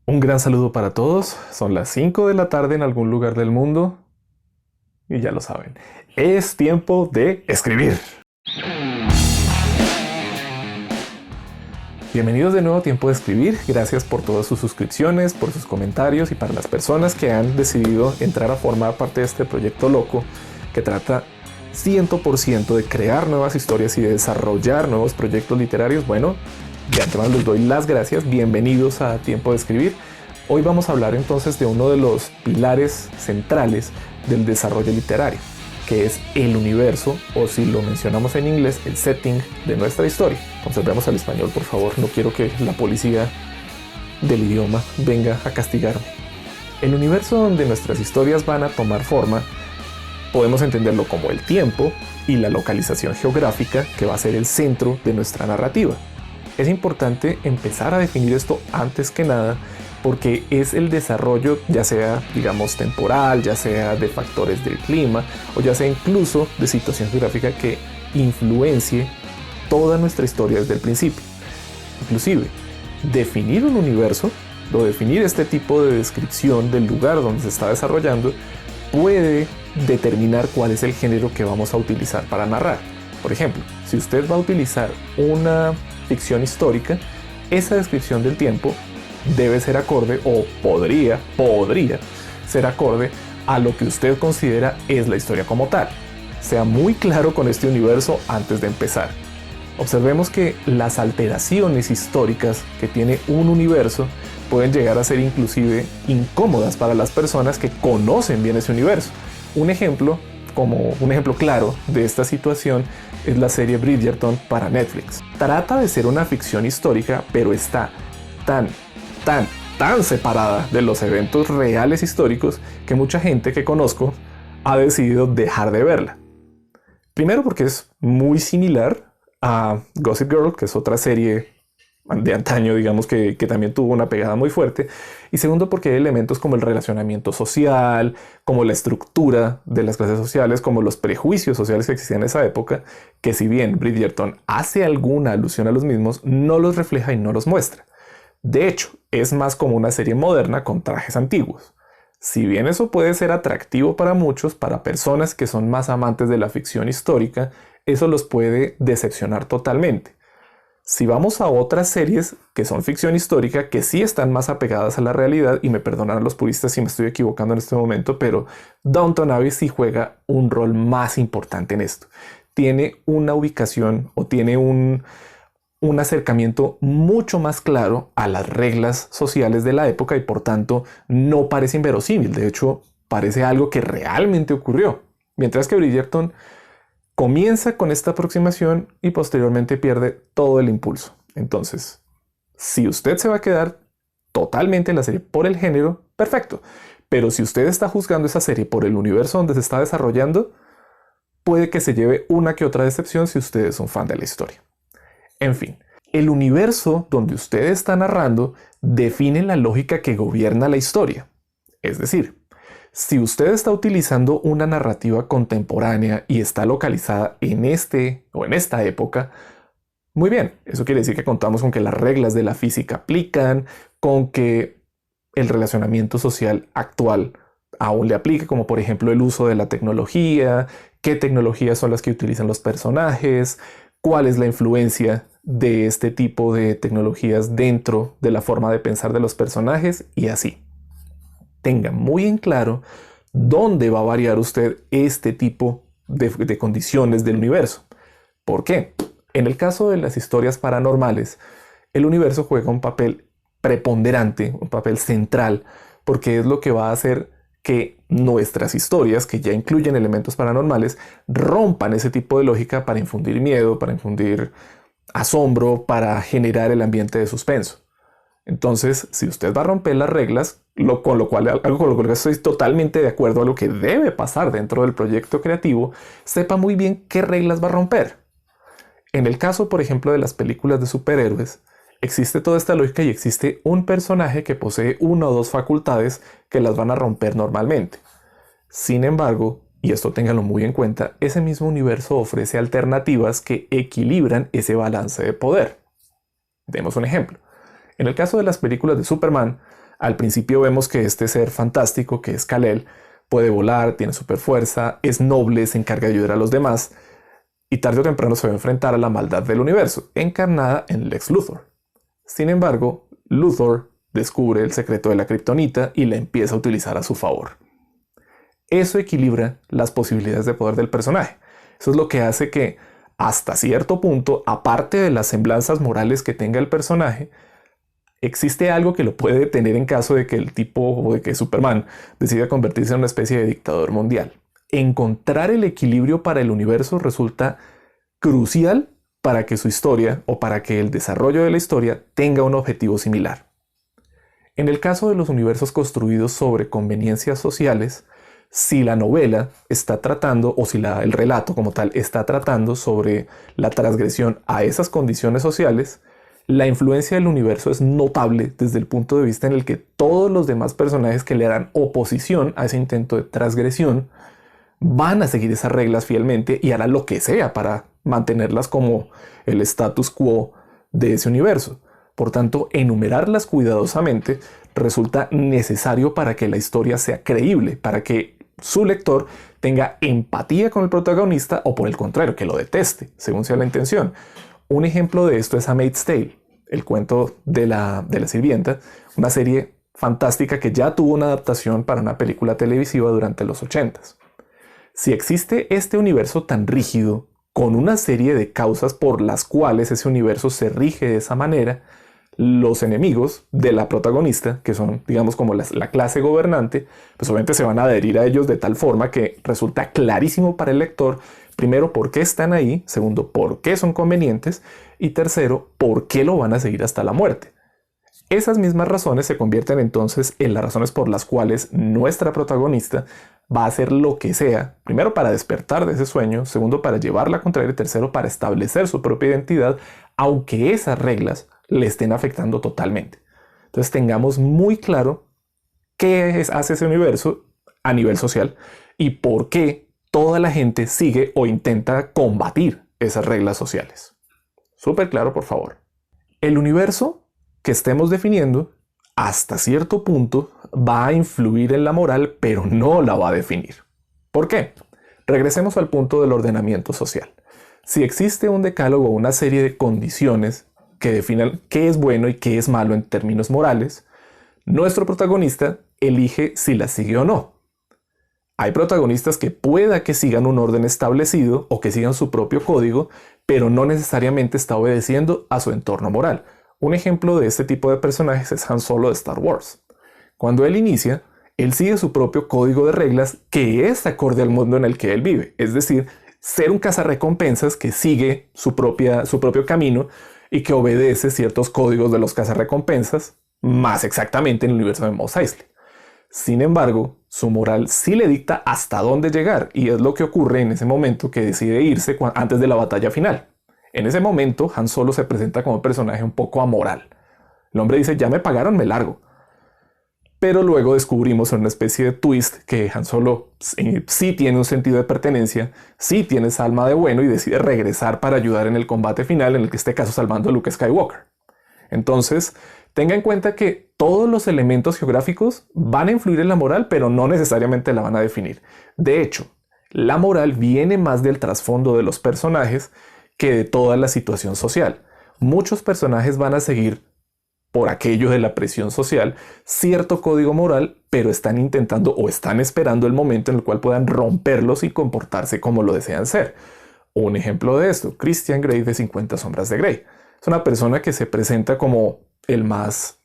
Un gran saludo para todos. Son las 5 de la tarde en algún lugar del mundo. Y ya lo saben, es tiempo de escribir. Bienvenidos de nuevo a Tiempo de Escribir. Gracias por todas sus suscripciones, por sus comentarios y para las personas que han decidido entrar a formar parte de este proyecto loco que trata 100% de crear nuevas historias y de desarrollar nuevos proyectos literarios. Bueno, de antemano les doy las gracias. Bienvenidos a Tiempo de Escribir. Hoy vamos a hablar entonces de uno de los pilares centrales del desarrollo literario, que es el universo, o si lo mencionamos en inglés, el setting de nuestra historia. Conservemos al español, por favor. No quiero que la policía del idioma venga a castigarme. El universo donde nuestras historias van a tomar forma, podemos entenderlo como el tiempo y la localización geográfica que va a ser el centro de nuestra narrativa. Es importante empezar a definir esto antes que nada, porque es el desarrollo, ya sea, digamos, temporal, ya sea de factores del clima, o ya sea incluso de situación geográfica que influencie toda nuestra historia desde el principio. Inclusive, definir un universo, o definir este tipo de descripción del lugar donde se está desarrollando, puede determinar cuál es el género que vamos a utilizar para narrar. Por ejemplo, si usted va a utilizar una ficción histórica, esa descripción del tiempo debe ser acorde, o podría ser acorde a lo que usted considera es la historia como tal. Sea muy claro con este universo antes de empezar. Observemos que las alteraciones históricas que tiene un universo pueden llegar a ser inclusive incómodas para las personas que conocen bien ese universo. Un ejemplo claro de esta situación es la serie Bridgerton para Netflix. Trata de ser una ficción histórica, pero está tan separada de los eventos reales históricos que mucha gente que conozco ha decidido dejar de verla. Primero porque es muy similar a Gossip Girl, que es otra serie de antaño, digamos, que también tuvo una pegada muy fuerte. Y segundo porque hay elementos como el relacionamiento social, como la estructura de las clases sociales, como los prejuicios sociales que existían en esa época, que si bien Bridgerton hace alguna alusión a los mismos, no los refleja y no los muestra. De hecho, es más como una serie moderna con trajes antiguos. Si bien eso puede ser atractivo para muchos, para personas que son más amantes de la ficción histórica, eso los puede decepcionar totalmente. Si vamos a otras series que son ficción histórica, que sí están más apegadas a la realidad, y me perdonarán los puristas si me estoy equivocando en este momento, pero Downton Abbey sí juega un rol más importante en esto. Tiene una ubicación o tiene un acercamiento mucho más claro a las reglas sociales de la época y por tanto no parece inverosímil. De hecho, parece algo que realmente ocurrió. Mientras que Bridgerton comienza con esta aproximación y posteriormente pierde todo el impulso. Entonces, si usted se va a quedar totalmente en la serie por el género, perfecto. Pero si usted está juzgando esa serie por el universo donde se está desarrollando, puede que se lleve una que otra decepción si usted es un fan de la historia. En fin, el universo donde usted está narrando define la lógica que gobierna la historia. Es decir, si usted está utilizando una narrativa contemporánea y está localizada en esta época, muy bien, eso quiere decir que contamos con que las reglas de la física aplican, con que el relacionamiento social actual aún le aplique, como por ejemplo el uso de la tecnología, qué tecnologías son las que utilizan los personajes, cuál es la influencia de este tipo de tecnologías dentro de la forma de pensar de los personajes y así. Tenga muy en claro dónde va a variar usted este tipo de condiciones del universo. ¿Por qué? En el caso de las historias paranormales, el universo juega un papel preponderante, un papel central, porque es lo que va a hacer que nuestras historias, que ya incluyen elementos paranormales, rompan ese tipo de lógica para infundir miedo, para infundir asombro, para generar el ambiente de suspenso. Entonces, si usted va a romper las reglas, algo con lo cual estoy totalmente de acuerdo a lo que debe pasar dentro del proyecto creativo, sepa muy bien qué reglas va a romper. En el caso, por ejemplo, de las películas de superhéroes, existe toda esta lógica y existe un personaje que posee una o dos facultades que las van a romper normalmente. Sin embargo, y esto ténganlo muy en cuenta, ese mismo universo ofrece alternativas que equilibran ese balance de poder. Demos un ejemplo. En el caso de las películas de Superman, Al principio vemos que este ser fantástico, que es Kal-El, puede volar, tiene super fuerza, es noble, se encarga de ayudar a los demás, y tarde o temprano se va a enfrentar a la maldad del universo, encarnada en Lex Luthor. Sin embargo, Luthor descubre el secreto de la kriptonita y la empieza a utilizar a su favor. Eso equilibra las posibilidades de poder del personaje. Eso es lo que hace que, hasta cierto punto, aparte de las semblanzas morales que tenga el personaje, existe algo que lo puede detener en caso de que el tipo o de que Superman decida convertirse en una especie de dictador mundial. Encontrar el equilibrio para el universo resulta crucial para que su historia o para que el desarrollo de la historia tenga un objetivo similar. En el caso de los universos construidos sobre conveniencias sociales, si la novela está tratando, o si el relato como tal está tratando sobre la transgresión a esas condiciones sociales, la influencia del universo es notable desde el punto de vista en el que todos los demás personajes que le harán oposición a ese intento de transgresión van a seguir esas reglas fielmente y harán lo que sea para mantenerlas como el status quo de ese universo. Por tanto, enumerarlas cuidadosamente resulta necesario para que la historia sea creíble, para que su lector tenga empatía con el protagonista o por el contrario, que lo deteste, según sea la intención. Un ejemplo de esto es A Maid's Tale, el cuento de la sirvienta, una serie fantástica que ya tuvo una adaptación para una película televisiva durante los 80s. Si existe este universo tan rígido, con una serie de causas por las cuales ese universo se rige de esa manera, los enemigos de la protagonista, que son, digamos, como la clase gobernante, pues obviamente se van a adherir a ellos de tal forma que resulta clarísimo para el lector, primero, por qué están ahí, segundo, por qué son convenientes, y tercero, por qué lo van a seguir hasta la muerte. Esas mismas razones se convierten entonces en las razones por las cuales nuestra protagonista va a hacer lo que sea, primero para despertar de ese sueño, segundo para llevarla a contraria y tercero para establecer su propia identidad, aunque esas reglas le estén afectando totalmente. Entonces tengamos muy claro qué hace ese universo a nivel social y por qué toda la gente sigue o intenta combatir esas reglas sociales. Súper claro, por favor. El universo que estemos definiendo hasta cierto punto va a influir en la moral, pero no la va a definir. ¿Por qué? Regresemos al punto del ordenamiento social. Si existe un decálogo o una serie de condiciones que definan qué es bueno y qué es malo en términos morales, nuestro protagonista elige si las sigue o no. Hay protagonistas que pueda que sigan un orden establecido o que sigan su propio código, pero no necesariamente está obedeciendo a su entorno moral. Un ejemplo de este tipo de personajes es Han Solo de Star Wars. Cuando él inicia, él sigue su propio código de reglas que es acorde al mundo en el que él vive. Es decir, ser un cazarrecompensas que sigue su propio camino y que obedece ciertos códigos de los cazarrecompensas, más exactamente en el universo de Mos Eisley. Sin embargo, su moral sí le dicta hasta dónde llegar y es lo que ocurre en ese momento que decide irse antes de la batalla final. En ese momento, Han Solo se presenta como un personaje un poco amoral. El hombre dice, ya me pagaron, me largo. Pero luego descubrimos en una especie de twist que Han Solo sí tiene un sentido de pertenencia, sí tiene esa alma de bueno y decide regresar para ayudar en el combate final, en el que este caso salvando a Luke Skywalker. Entonces, tenga en cuenta que todos los elementos geográficos van a influir en la moral, pero no necesariamente la van a definir. De hecho, la moral viene más del trasfondo de los personajes que de toda la situación social. Muchos personajes van a seguir, por aquello de la presión social, cierto código moral, pero están intentando o están esperando el momento en el cual puedan romperlos y comportarse como lo desean ser. Un ejemplo de esto, Christian Grey de 50 sombras de Grey. Es una persona que se presenta como el más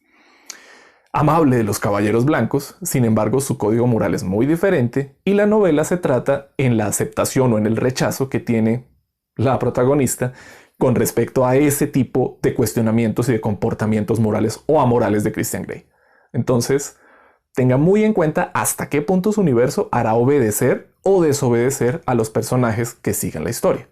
amable de los caballeros blancos, sin embargo su código moral es muy diferente y la novela se trata en la aceptación o en el rechazo que tiene la protagonista con respecto a ese tipo de cuestionamientos y de comportamientos morales o amorales de Christian Grey. Entonces, tenga muy en cuenta hasta qué punto su universo hará obedecer o desobedecer a los personajes que sigan la historia.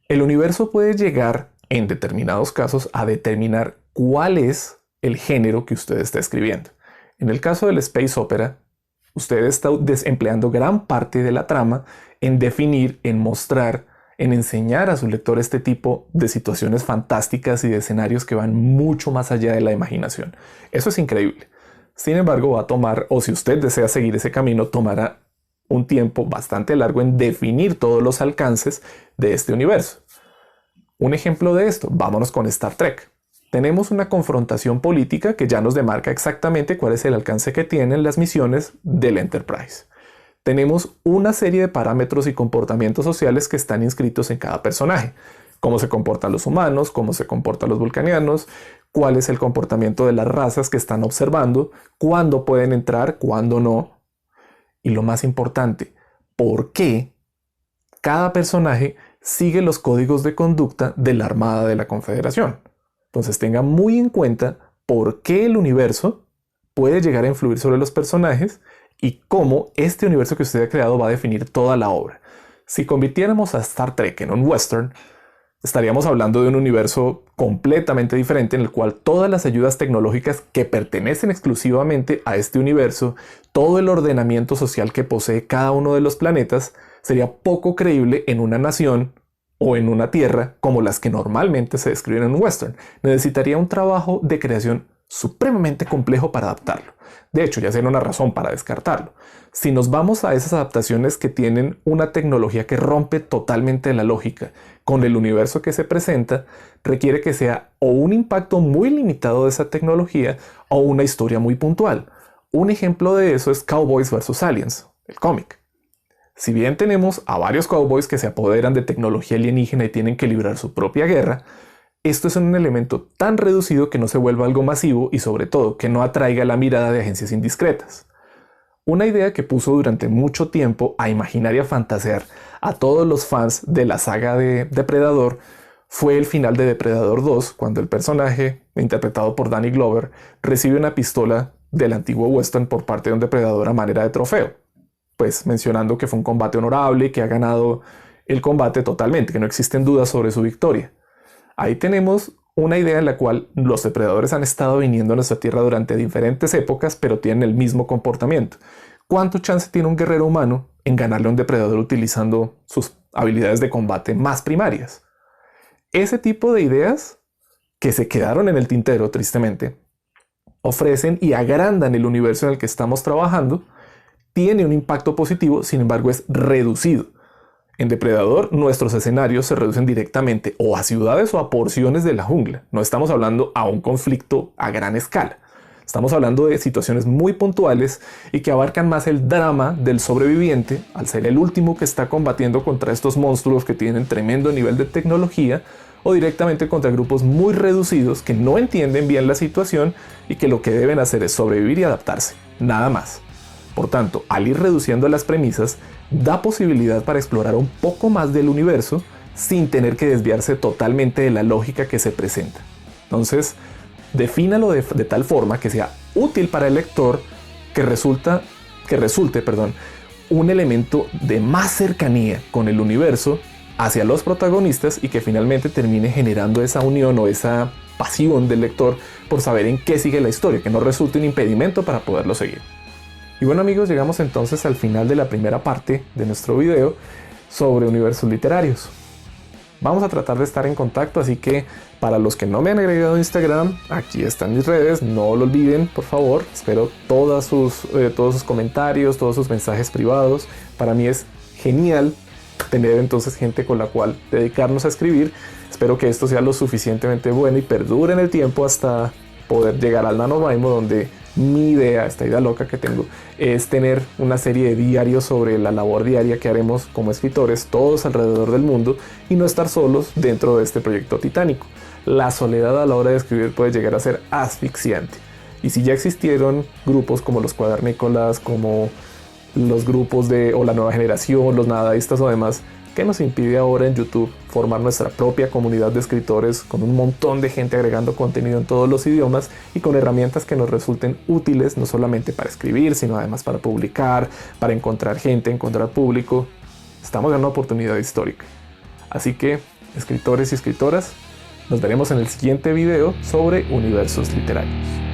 El universo puede llegar, en determinados casos, a determinar cuál es el género que usted está escribiendo. En el caso del space opera, usted está empleando gran parte de la trama en definir, en mostrar, en enseñar a su lector este tipo de situaciones fantásticas y de escenarios que van mucho más allá de la imaginación. Eso es increíble. Sin embargo, va a tomar, o si usted desea seguir ese camino, tomará un tiempo bastante largo en definir todos los alcances de este universo. Un ejemplo de esto, vámonos con Star Trek. Tenemos una confrontación política que ya nos demarca exactamente cuál es el alcance que tienen las misiones del Enterprise. Tenemos una serie de parámetros y comportamientos sociales que están inscritos en cada personaje. Cómo se comportan los humanos, cómo se comportan los vulcanianos, cuál es el comportamiento de las razas que están observando, cuándo pueden entrar, cuándo no. Y lo más importante, ¿por qué cada personaje sigue los códigos de conducta de la Armada de la Confederación? Entonces tenga muy en cuenta por qué el universo puede llegar a influir sobre los personajes y cómo este universo que usted ha creado va a definir toda la obra. Si convirtiéramos a Star Trek en un western, estaríamos hablando de un universo completamente diferente en el cual todas las ayudas tecnológicas que pertenecen exclusivamente a este universo, todo el ordenamiento social que posee cada uno de los planetas, sería poco creíble en una nación o en una tierra como las que normalmente se describen en un western. Necesitaría un trabajo de creación supremamente complejo para adaptarlo. De hecho, ya sería una razón para descartarlo. Si nos vamos a esas adaptaciones que tienen una tecnología que rompe totalmente la lógica con el universo que se presenta, requiere que sea o un impacto muy limitado de esa tecnología o una historia muy puntual. Un ejemplo de eso es Cowboys vs. Aliens, el cómic. Si bien tenemos a varios cowboys que se apoderan de tecnología alienígena y tienen que librar su propia guerra, esto es un elemento tan reducido que no se vuelva algo masivo y sobre todo que no atraiga la mirada de agencias indiscretas. Una idea que puso durante mucho tiempo a imaginar y a fantasear a todos los fans de la saga de Depredador fue el final de Depredador 2, cuando el personaje, interpretado por Danny Glover, recibe una pistola del antiguo western por parte de un depredador a manera de trofeo, pues mencionando que fue un combate honorable y que ha ganado el combate totalmente, que no existen dudas sobre su victoria. Ahí tenemos una idea en la cual los depredadores han estado viniendo a nuestra tierra durante diferentes épocas, pero tienen el mismo comportamiento. ¿Cuánto chance tiene un guerrero humano en ganarle a un depredador utilizando sus habilidades de combate más primarias? Ese tipo de ideas, que se quedaron en el tintero tristemente, ofrecen y agrandan el universo en el que estamos trabajando. Tiene un impacto positivo, sin embargo es reducido. En Depredador, nuestros escenarios se reducen directamente o a ciudades o a porciones de la jungla. No estamos hablando a un conflicto a gran escala. Estamos hablando de situaciones muy puntuales y que abarcan más el drama del sobreviviente al ser el último que está combatiendo contra estos monstruos que tienen tremendo nivel de tecnología, o directamente contra grupos muy reducidos que no entienden bien la situación y que lo que deben hacer es sobrevivir y adaptarse. Nada más. Por tanto, al ir reduciendo las premisas, da posibilidad para explorar un poco más del universo sin tener que desviarse totalmente de la lógica que se presenta. Entonces, defínalo de tal forma que sea útil para el lector, que resulte un elemento de más cercanía con el universo hacia los protagonistas y que finalmente termine generando esa unión o esa pasión del lector por saber en qué sigue la historia, que no resulte un impedimento para poderlo seguir. Y bueno amigos, llegamos entonces al final de la primera parte de nuestro video sobre universos literarios. Vamos a tratar de estar en contacto, así que para los que no me han agregado a Instagram, aquí están mis redes, no lo olviden por favor. Espero todos sus comentarios, todos sus mensajes privados. Para mí es genial tener entonces gente con la cual dedicarnos a escribir. Espero que esto sea lo suficientemente bueno y perdure en el tiempo hasta poder llegar al NaNoWriMo, donde mi idea, esta idea loca que tengo, es tener una serie de diarios sobre la labor diaria que haremos como escritores todos alrededor del mundo y no estar solos dentro de este proyecto titánico. La soledad a la hora de escribir puede llegar a ser asfixiante. Y si ya existieron grupos como los cuadernícolas, como los grupos o la nueva generación, los nadaístas o demás, ¿qué nos impide ahora en YouTube formar nuestra propia comunidad de escritores con un montón de gente agregando contenido en todos los idiomas y con herramientas que nos resulten útiles no solamente para escribir, sino además para publicar, para encontrar gente, encontrar público? Estamos en una oportunidad histórica. Así que, escritores y escritoras, nos veremos en el siguiente video sobre universos literarios.